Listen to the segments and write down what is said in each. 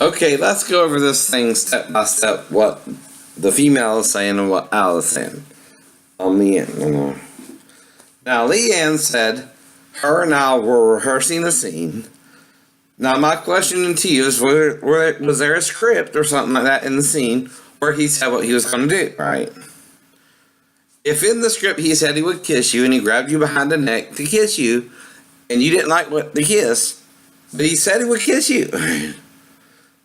Okay, let's go over this thing step by step. What the female is saying and what Al is saying on the end. Now, Leanne said her and Al were rehearsing a scene. Now, my question to you is, was there a script or something like that in the scene where he said what he was going to do, right? If in the script he said he would kiss you and he grabbed you behind the neck to kiss you, and you didn't like the kiss, but he said he would kiss you,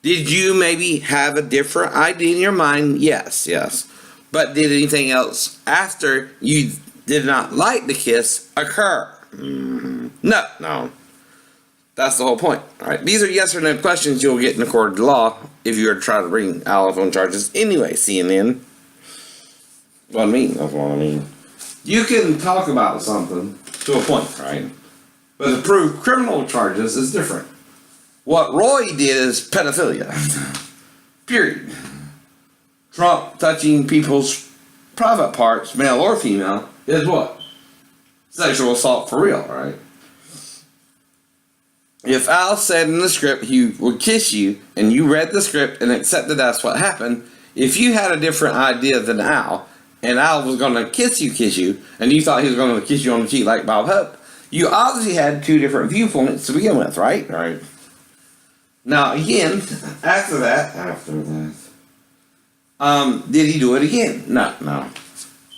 did you maybe have a different idea in your mind? Yes. But did anything else after you did not like the kiss occur? No. That's the whole point. All right. These are yes or no questions you'll get in a court of law if you were to try to bring Al on charges anyway, CNN. That's what I mean. You can talk about something to a point, right? But to prove criminal charges is different. What Roy did is pedophilia. Period. Trump touching people's private parts, male or female, is what? Sexual assault for real, right? If Al said in the script he would kiss you, and you read the script and accepted that's what happened, if you had a different idea than Al, and Al was going to kiss you, and you thought he was going to kiss you on the cheek like Bob Hope, you obviously had two different viewpoints to begin with, right? Right. Now, again, after that, did he do it again? No.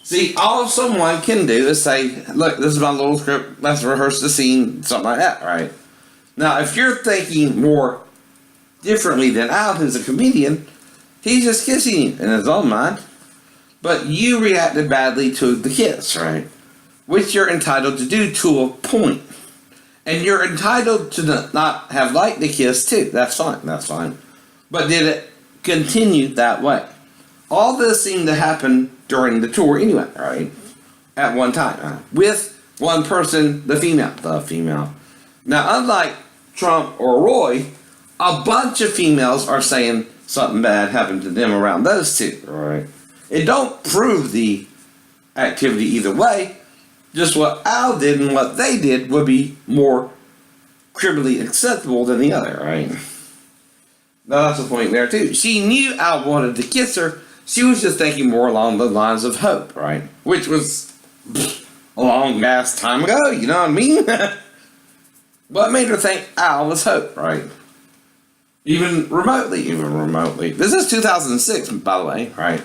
See, all someone can do is say, look, this is my little script, let's rehearse the scene, something like that, right? Now, if you're thinking more differently than Al, who's a comedian, he's just kissing you in his own mind. But you reacted badly to the kiss, right? Which you're entitled to do to a point. And you're entitled to not have liked the kiss too. That's fine. But did it continue that way? All this seemed to happen during the tour anyway, right? At one time. With one person, the female. Now, unlike Trump or Roy, a bunch of females are saying something bad happened to them around those two, right? It don't prove the activity either way. Just what Al did and what they did would be more criminally acceptable than the other, right? Now, that's the point there, too. She knew Al wanted to kiss her. She was just thinking more along the lines of Hope, right? Which was a long ass time ago, you know what I mean? What made her think Al was Hope, right? Even remotely. This is 2006, by the way, right?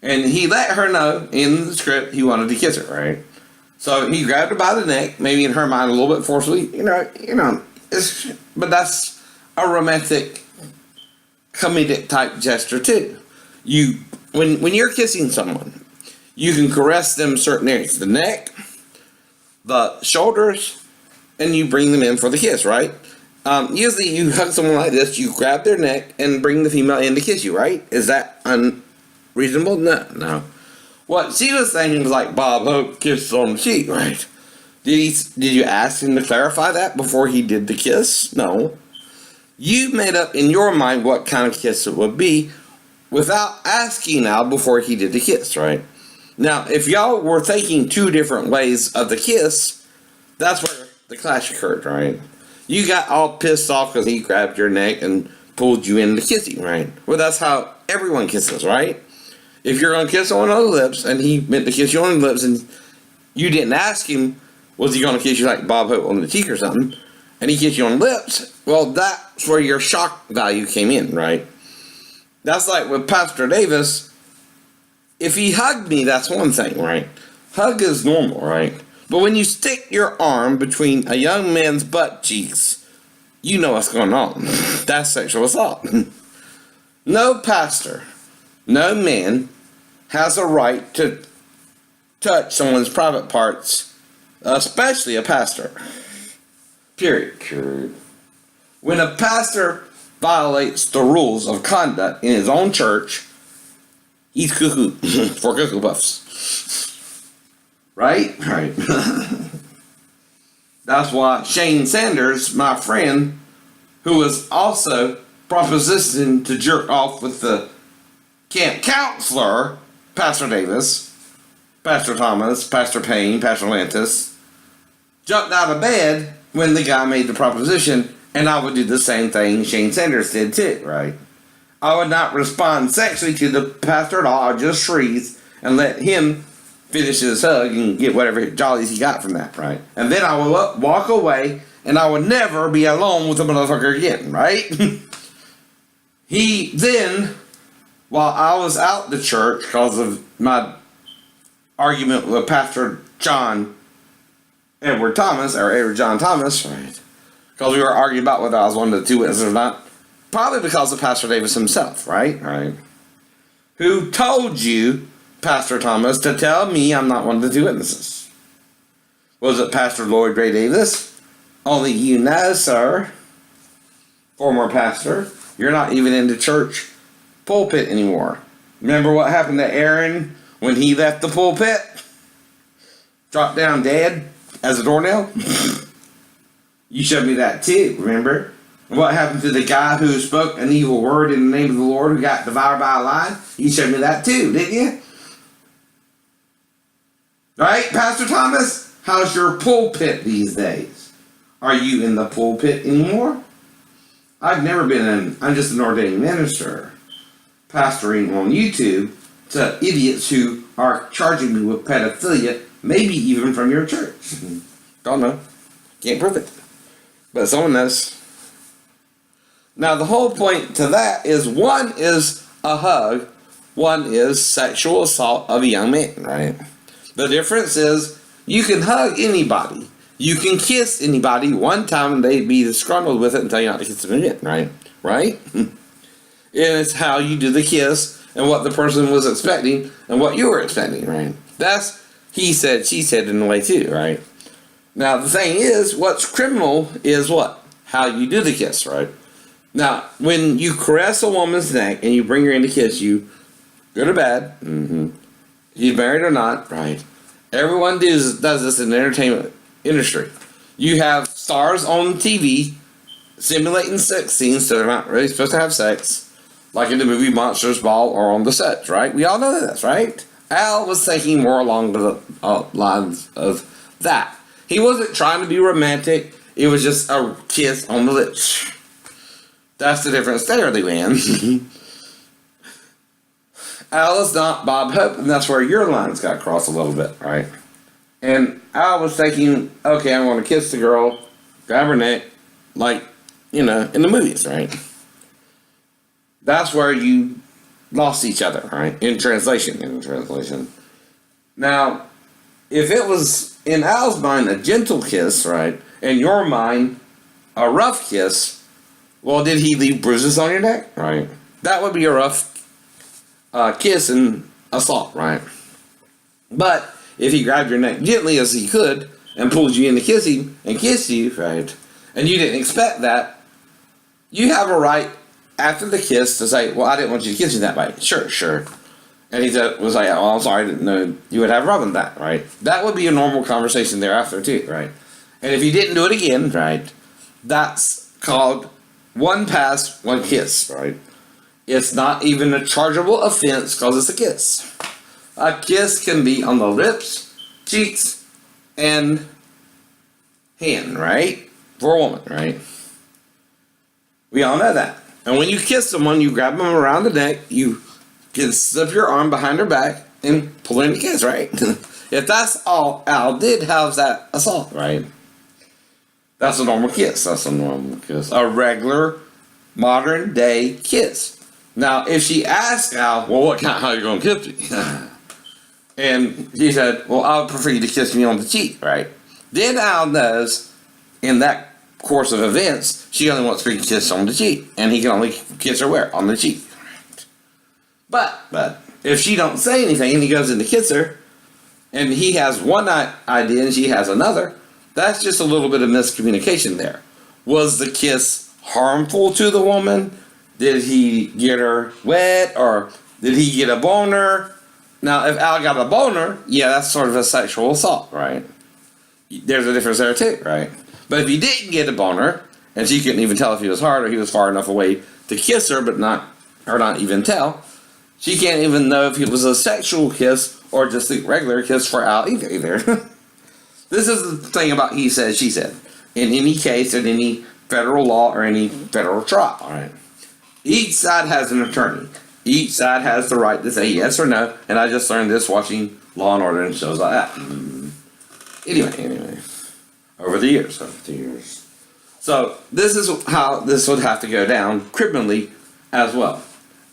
And he let her know in the script he wanted to kiss her, right? So he grabbed her by the neck, maybe in her mind a little bit forcefully, but that's a romantic, comedic type gesture too. When you're kissing someone, you can caress them certain areas, the neck, the shoulders, and you bring them in for the kiss, right? Usually you hug someone like this, you grab their neck and bring the female in to kiss you, right? Is that unreasonable? No. What she was thinking was like Bob Hope kisses on the cheek, right? Did you ask him to clarify that before he did the kiss? No. You made up in your mind what kind of kiss it would be without asking Al before he did the kiss, right? Now, if y'all were thinking two different ways of the kiss, that's where the clash occurred, right? You got all pissed off because he grabbed your neck and pulled you into kissing, right? Well, that's how everyone kisses, right? If you're going to kiss someone on the lips and he meant to kiss you on the lips and you didn't ask him, was he going to kiss you like Bob Hope on the cheek or something, and he kissed you on the lips, well, that's where your shock value came in, right? That's like with Pastor Davis. If he hugged me, that's one thing, right? Hug is normal, right? But when you stick your arm between a young man's butt cheeks, you know what's going on. That's sexual assault. No pastor, no man has a right to touch someone's private parts, especially a pastor. Period. When a pastor violates the rules of conduct in his own church, he's cuckoo for Cuckoo Puffs. Right? That's why Shane Sanders, my friend, who was also propositioned to jerk off with the camp counselor, Pastor Davis, Pastor Thomas, Pastor Payne, Pastor Lantis, jumped out of bed when the guy made the proposition And I would do the same thing Shane Sanders did too, right? I would not respond sexually to the pastor at all. I would just freeze and let him finish his hug and get whatever jollies he got from that, right? And then I would walk away, and I would never be alone with the motherfucker again, right? He then, while I was out the church because of my argument with Pastor John Edward Thomas, or Edward John Thomas, right? Because we were arguing about whether I was one of the two witnesses or not. Probably because of Pastor Davis himself, right? Right. Who told you, Pastor Thomas, to tell me I'm not one of the two witnesses? Was it Pastor Lloyd Ray Davis? Only you know, sir. Former pastor. You're not even in the church pulpit anymore. Remember what happened to Aaron when he left the pulpit? Dropped down dead as a doornail? You showed me that too, remember? What happened to the guy who spoke an evil word in the name of the Lord who got devoured by a lion? You showed me that too, didn't you? Right, Pastor Thomas? How's your pulpit these days? Are you in the pulpit anymore? I've never been in, I'm just an ordained minister, pastoring on YouTube to idiots who are charging me with pedophilia, maybe even from your church. Don't know. Can't prove it. But someone knows. Now, the whole point to that is one is a hug, one is sexual assault of a young man, right? The difference is you can hug anybody. You can kiss anybody one time and they'd be disgruntled with it and tell you not to kiss them again, right? Right? And it's how you do the kiss and what the person was expecting and what you were expecting, right? That's he said, she said in a way too, right? Now, the thing is, what's criminal is what? How you do the kiss, right? Now, when you caress a woman's neck and you bring her in to kiss you, good or bad, she's married or not, right? Everyone does this in the entertainment industry. You have stars on TV simulating sex scenes, so they're not really supposed to have sex, like in the movie Monsters Ball or on the sets, right? We all know this, right? Al was thinking more along the lines of that. He wasn't trying to be romantic. It was just a kiss on the lips. That's the difference there, man. Al is not Bob Hope, and that's where your lines got crossed a little bit, right? And Al was thinking, okay, I'm going to kiss the girl, grab her neck, like, you know, in the movies, right? That's where you lost each other, right? In translation. Now, if it was in Al's mind a gentle kiss, right, in your mind a rough kiss, well, did he leave bruises on your neck, right? That would be a rough kiss and assault, right? But if he grabbed your neck gently as he could and pulled you in to kiss him and kissed you, right, and you didn't expect that, you have a right after the kiss to say, well, I didn't want you to kiss me that way. Sure. And he was like, oh, I'm sorry, I didn't know you would have a problem with that, right? That would be a normal conversation thereafter too, right? And if you didn't do it again, right, that's called one pass, one kiss, right? It's not even a chargeable offense because it's a kiss. A kiss can be on the lips, cheeks, and hand, right? For a woman, right? We all know that. And when you kiss someone, you grab them around the neck, you can slip your arm behind her back and pull in the kiss, right? If that's all Al did, how's that assault, right? That's a normal kiss. A regular, modern day kiss. Now, if she asked Al, well, what kind, how are you going to kiss me? And he said, well, I would prefer you to kiss me on the cheek, right? Then Al knows, in that course of events, she only wants to be kissed on the cheek. And he can only kiss her where? On the cheek. But if she don't say anything and he goes in to kiss her, and he has one idea and she has another, that's just a little bit of miscommunication there. Was the kiss harmful to the woman? Did he get her wet, or did he get a boner? Now, if Al got a boner, yeah, that's sort of a sexual assault, right? There's a difference there too, right? But if he didn't get a boner, and she couldn't even tell if he was hard or he was far enough away to kiss her, but not even tell, she can't even know if it was a sexual kiss or just a regular kiss for Al either. This is the thing about he said, she said. In any case, in any federal law or any federal trial, right? Each side has an attorney. Each side has the right to say yes or no, and I just learned this watching Law and Order and shows like that. Anyway, over the years. So this is how this would have to go down criminally as well.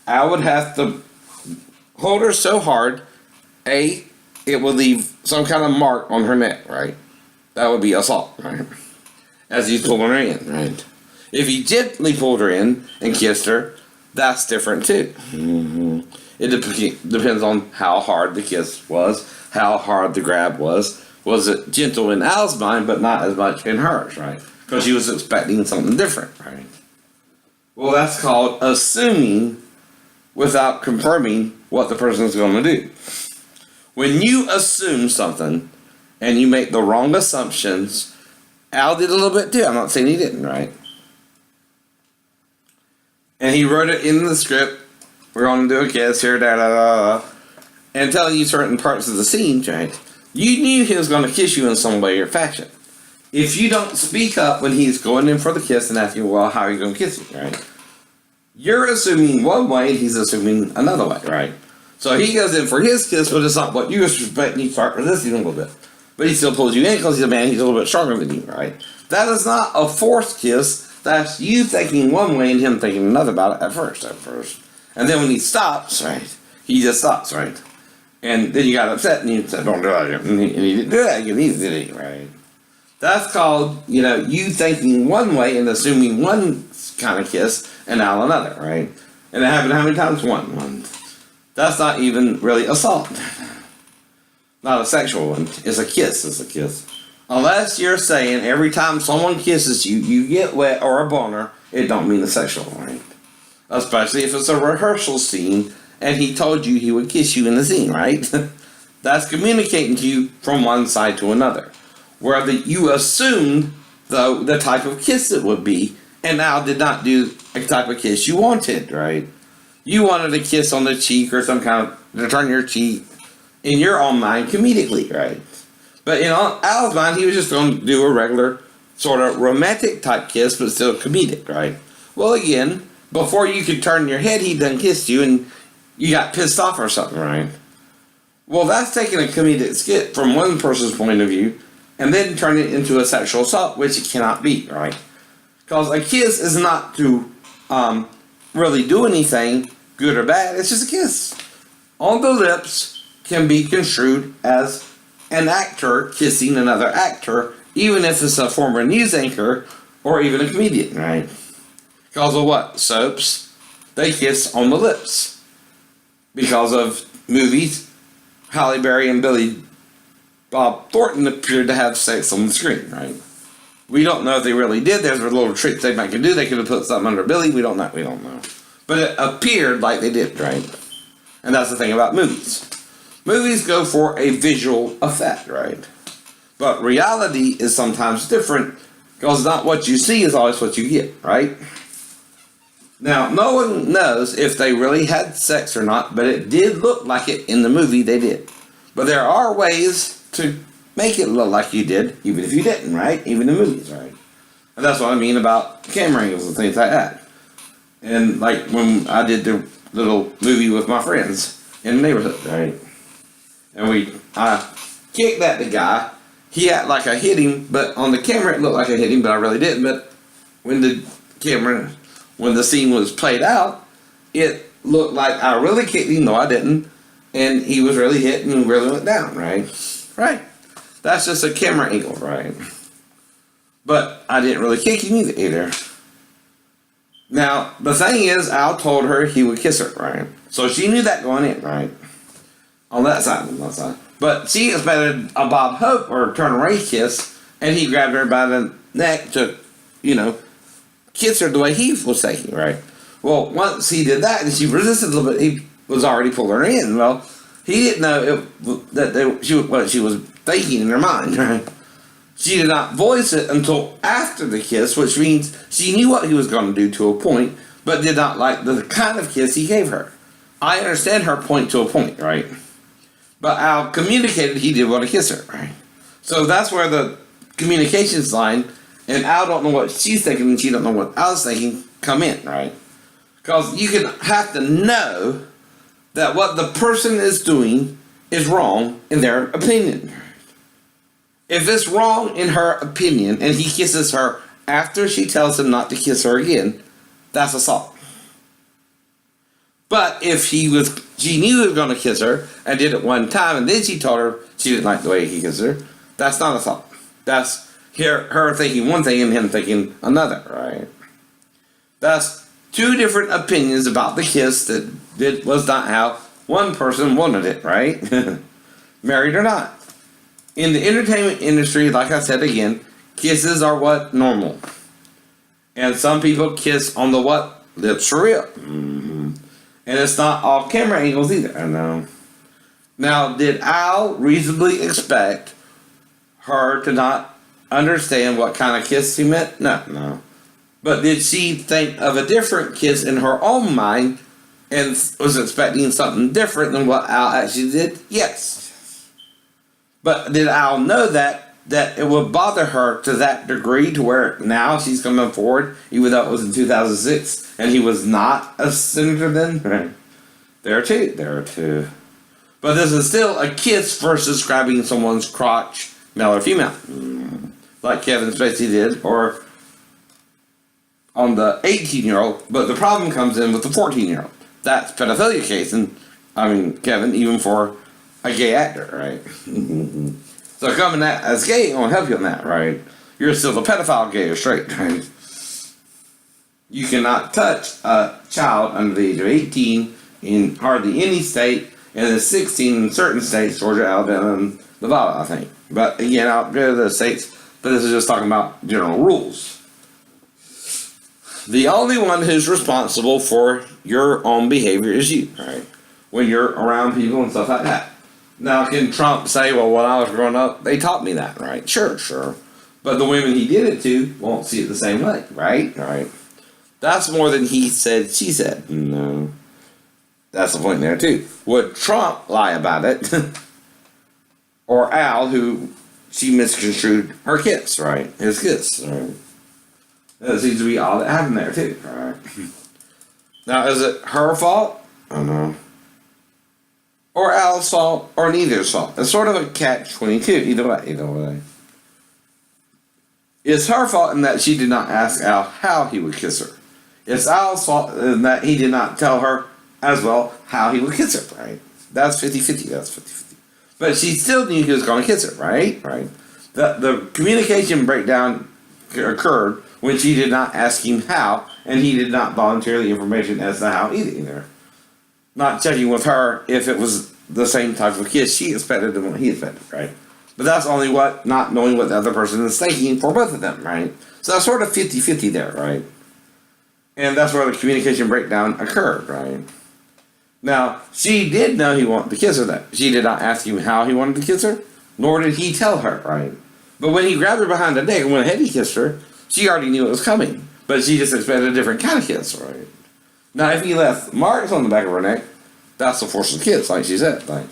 I would have to hold her so hard, it would leave some kind of mark on her neck, right? That would be assault, right? As he's pulling her in, right? If he gently pulled her in and kissed her, that's different too. It depends on how hard the kiss was, how hard the grab was. Was it gentle in Al's mind, but not as much in hers, right? Because she was expecting something different, right? Well, that's called assuming without confirming what the person is going to do. When you assume something and you make the wrong assumptions, Al did a little bit too. I'm not saying he didn't, right? And he wrote it in the script. We're going to do a kiss here, and telling you certain parts of the scene, right? You knew he was going to kiss you in some way or fashion. If you don't speak up when he's going in for the kiss and asking, well, how are you going to kiss you, right? You're assuming one way, he's assuming another way, right? So he goes in for his kiss, but it's not what you expect, and you start resisting a little bit. But he still pulls you in because he's a man, he's a little bit stronger than you, right? That is not a forced kiss. That's you thinking one way and him thinking another about it at first. And then when he stops, right, he just stops, right? And then you got upset and you said, don't do that again. And he didn't do that again either, did he, right? That's called, you thinking one way and assuming one kind of kiss and Al another, right? And it happened how many times? One. That's not even really assault. Not a sexual one. It's a kiss. Unless you're saying every time someone kisses you, you get wet or a boner, it don't mean a sexual, right? Especially if it's a rehearsal scene and he told you he would kiss you in the scene, right? That's communicating to you from one side to another. Where you assumed, though, the type of kiss it would be, and Al did not do a type of kiss you wanted, right? You wanted a kiss on the cheek or some kind of, to turn your cheek in your own mind comedically, right? But in Al's mind, he was just going to do a regular sort of romantic type kiss, but still comedic, right? Well, again, before you could turn your head, he done kissed you and you got pissed off or something, right? Well, that's taking a comedic skit from one person's point of view and then turn it into a sexual assault, which it cannot be, right? Because a kiss is not to really do anything, good or bad. It's just a kiss. On the lips can be construed as an actor kissing another actor, even if it's a former news anchor or even a comedian, right? Because of what? Soaps, they kiss on the lips. Because of movies, Halle Berry and Billy Bob Thornton appeared to have sex on the screen, right? We don't know if they really did. There's a little trick they might could do. They could have put something under Billy. We don't know. But it appeared like they did, right? And that's the thing about movies. Movies go for a visual effect, right? But reality is sometimes different because not what you see is always what you get, right? Now, no one knows if they really had sex or not, but it did look like it in the movie they did. But there are ways to make it look like you did, even if you didn't, right? Even in movies, right? And that's what I mean about camera angles and things like that. And like when I did the little movie with my friends in the neighborhood, right? And I kicked at the guy. He acted like I hit him, but on the camera it looked like I hit him, but I really didn't. But when the scene was played out, it looked like I really kicked him, though I didn't. And he was really hit and really went down, right? Right. That's just a camera angle, right? But I didn't really kick him either. Now, the thing is, Al told her he would kiss her, right? So she knew that going in, right? On that side. But she expected a Bob Hope or Turner Ray kiss, and he grabbed her by the neck to, kiss her the way he was taking, right? Well, once he did that, and she resisted a little bit, he was already pulling her in. Well, he didn't know what she was thinking in her mind, right? She did not voice it until after the kiss, which means she knew what he was going to do to a point, but did not like the kind of kiss he gave her. I understand her point to a point, right? But Al communicated he did want to kiss her, right? So that's where the communications line and Al don't know what she's thinking, and she don't know what Al's thinking, come in, right? Because you have to know that what the person is doing is wrong in their opinion. If it's wrong in her opinion, and he kisses her after she tells him not to kiss her again, that's assault. But if she knew he was going to kiss her and did it one time, and then she told her she didn't like the way he kissed her, that's not assault. That's her thinking one thing and him thinking another, right? That's two different opinions about the kiss that was not how one person wanted it, right? Married or not. In the entertainment industry, like I said again, kisses are what? Normal. And some people kiss on the what? Lips for real. Mm-hmm. And it's not all camera angles either. I know. Now, did Al reasonably expect her to not understand what kind of kiss he meant? No. But did she think of a different kiss in her own mind and was expecting something different than what Al actually did? Yes. But did Al know that it would bother her to that degree to where now she's coming forward, even though it was in 2006 and he was not a senator then? Right. There are two. But this is still a kiss versus grabbing someone's crotch, male or female. Like Kevin Spacey did, or on the 18-year-old, but the problem comes in with the 14-year-old. That's pedophilia case, and Kevin, even for a gay actor, right? So coming out as gay won't help you on that, right? You're still a pedophile, gay or straight, right? You cannot touch a child under the age of 18 in hardly any state, and it's 16 in certain states, Georgia, Alabama, and Nevada, I think. But again, I'll go to the states, but this is just talking about general rules. The only one who's responsible for your own behavior is you, right? When you're around people and stuff like that. Now, can Trump say, well, when I was growing up, they taught me that, right? Sure. But the women he did it to won't see it the same way, right? Right. That's more than he said, she said. No. That's the point there, too. Would Trump lie about it? Or Al, who she misconstrued her kiss, right? His kiss, right? That seems to be all that happened there, too, right? Now, is it her fault? I don't know. Or Al's fault, or neither's fault. It's sort of a catch-22, either way. It's her fault in that she did not ask Al how he would kiss her. It's Al's fault in that he did not tell her as well how he would kiss her, right? That's 50-50, But she still knew he was going to kiss her, right? Right. The communication breakdown occurred when she did not ask him how, and he did not volunteer the information as to how either. Not checking with her if it was the same type of kiss she expected and what he expected, right? But that's only not knowing what the other person is thinking for both of them, right? So that's sort of 50-50 there, right? And that's where the communication breakdown occurred, right? Now, she did know he wanted to kiss her that. She did not ask him how he wanted to kiss her, nor did he tell her, right? But when he grabbed her behind the neck and went ahead and kissed her, she already knew it was coming. But she just expected a different kind of kiss, right? Now, if he left marks on the back of her neck, that's the force of the kiss, like she said. But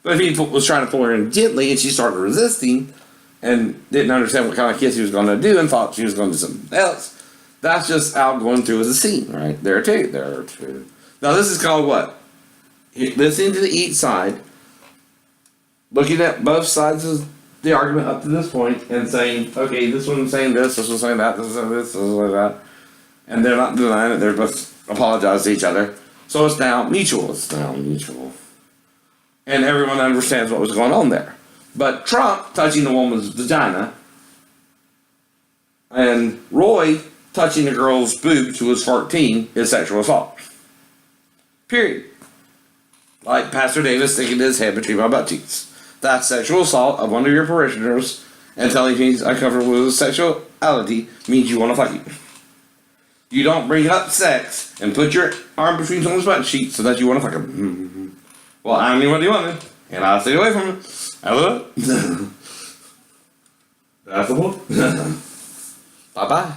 if he was trying to pull her in gently and she started resisting and didn't understand what kind of kiss he was going to do and thought she was going to do something else, that's just Al going through as a scene, right? There are two. Now, this is called what? Listening to each side, looking at both sides of the argument up to this point and saying, okay, this one's saying this one's saying that, this one's saying that. And they're not denying it, they're both apologizing to each other. So it's now mutual. And everyone understands what was going on there. But Trump touching the woman's vagina and Roy touching the girl's boobs who was 14 is sexual assault. Period. Like Pastor Davis sticking his head between my butt cheeks. That's sexual assault of one of your parishioners, and telling me he's uncomfortable with his sexuality means you want to fuck him. You don't bring up sex and put your arm between someone's butt cheeks so that you want to fuck him. Well, I mean, what do you want, and I'll stay away from it. Hello? That's the one. Bye-bye.